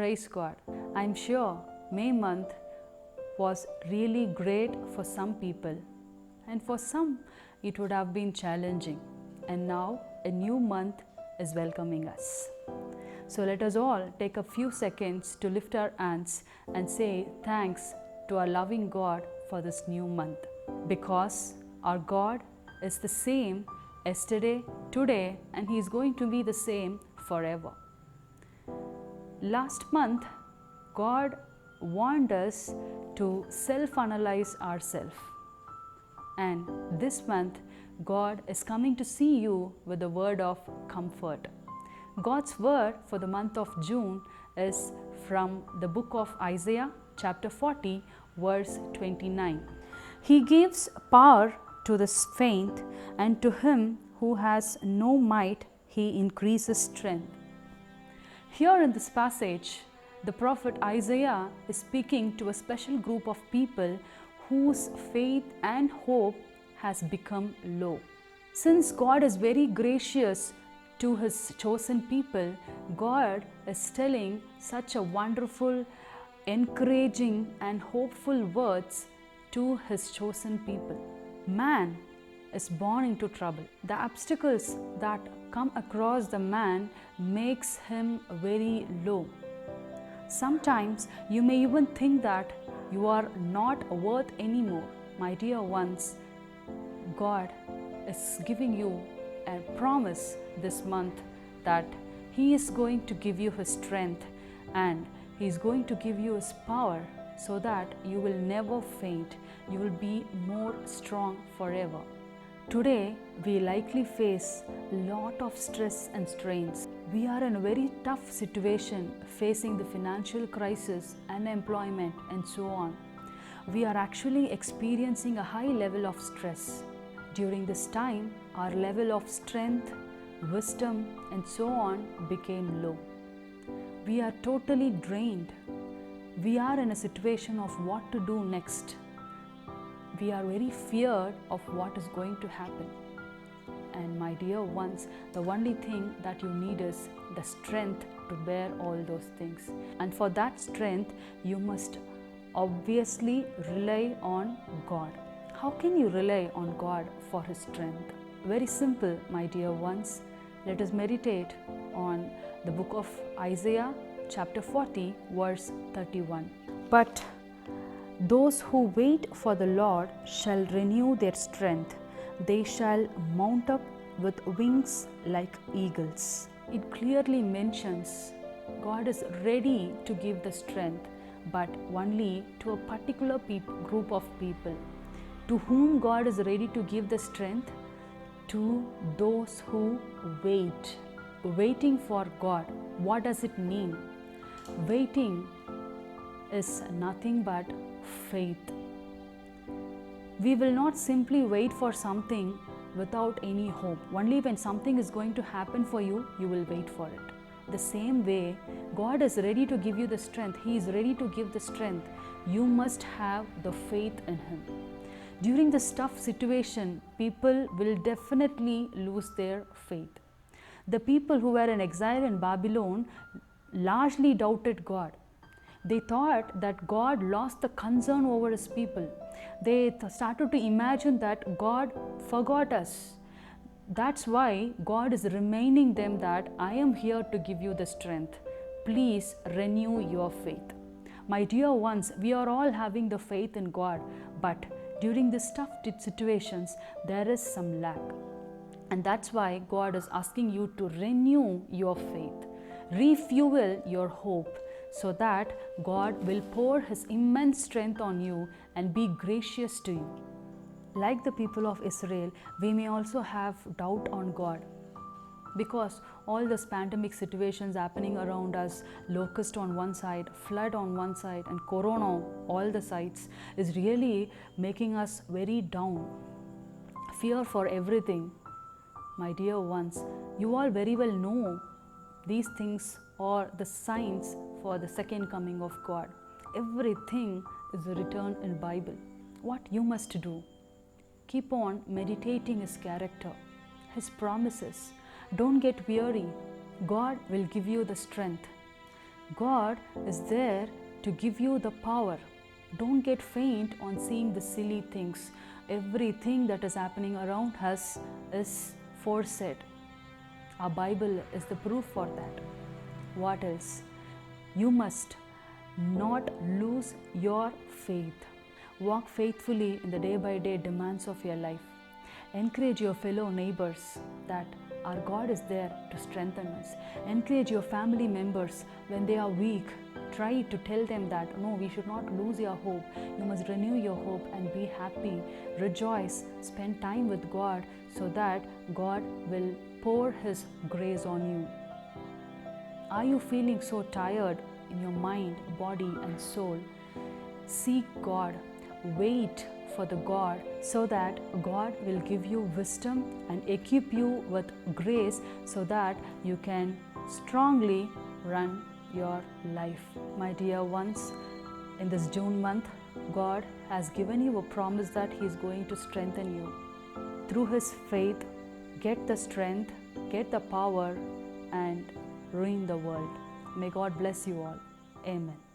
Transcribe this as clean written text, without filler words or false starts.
Praise God. I'm sure May month was really great for some people, and for some it would have been challenging. And now a new month is welcoming us. So let us all take a few seconds to lift our hands and say thanks to our loving God for this new month, because our God is the same yesterday, today, and He is going to be the same forever. Last month, God warned us to self-analyze ourselves. And this month, God is coming to see you with a word of comfort. God's word for the month of June is from the book of Isaiah, chapter 40, verse 29. He gives power to the faint, and to him who has no might, He increases strength. Here in this passage, the prophet Isaiah is speaking to a special group of people whose faith and hope has become low. Since God is very gracious to His chosen people, God is telling such a wonderful, encouraging and hopeful words to His chosen people. Man is born into trouble. The obstacles that come across the man makes him very low. Sometimes you may even think that you are not worth anymore. My dear ones, God is giving you a promise this month that He is going to give you His strength, and He is going to give you His power so that you will never faint. You will be more strong forever. Today, we likely face a lot of stress and strains. We are in a very tough situation, facing the financial crisis, unemployment, and so on. We are actually experiencing a high level of stress. During this time, our level of strength, wisdom, and so on became low. We are totally drained. We are in a situation of what to do next. We are very feared of what is going to happen. And my dear ones, the only thing that you need is the strength to bear all those things. And for that strength, you must obviously rely on God. How can you rely on God for His strength? Very simple, my dear ones. Let us meditate on the book of Isaiah, chapter 40, verse 31. But those who wait for the Lord shall renew their strength. They shall mount up with wings like eagles. It clearly mentions God is ready to give the strength, but only to a particular group of people. To whom God is ready to give the strength? To those who wait. Waiting for God. What does it mean? Waiting is nothing but faith. We will not simply wait for something without any hope. Only when something is going to happen for you, you will wait for it. The same way, God is ready to give you the strength. He is ready to give the strength. You must have the faith in Him. During this tough situation, people will definitely lose their faith. The people who were in exile in Babylon largely doubted God. They thought that God lost the concern over His people. They started to imagine that God forgot us. That's why God is reminding them that I am here to give you the strength. Please renew your faith. My dear ones, we are all having the faith in God, but during these tough situations, there is some lack. And that's why God is asking you to renew your faith, refuel your hope, so that God will pour His immense strength on you and be gracious to you. Like the people of Israel, we may also have doubt on God, because all these pandemic situations happening around us, locust on one side, flood on one side, and corona all the sides, is really making us very down. Fear for everything. My dear ones, you all very well know these things are the signs for the second coming of God. Everything is written in Bible. What you must do? Keep on meditating His character, His promises. Don't get weary. God will give you the strength. God is there to give you the power. Don't get faint on seeing the silly things. Everything that is happening around us is foresaid. Our Bible is the proof for that. What else? You must not lose your faith. Walk faithfully in the day by day demands of your life. Encourage your fellow neighbors that our God is there to strengthen us. Encourage your family members when they are weak. Try to tell them that no, we should not lose your hope. You must renew your hope and be happy. Rejoice. Spend time with God so that God will pour His grace on you. Are you feeling so tired in your mind, body, and soul? Seek God. Wait for the God so that God will give you wisdom and equip you with grace so that you can strongly run your life. My dear ones, in this June month, God has given you a promise that He is going to strengthen you. Through His faith, get the strength, get the power, and ruin the world. May God bless you all. Amen.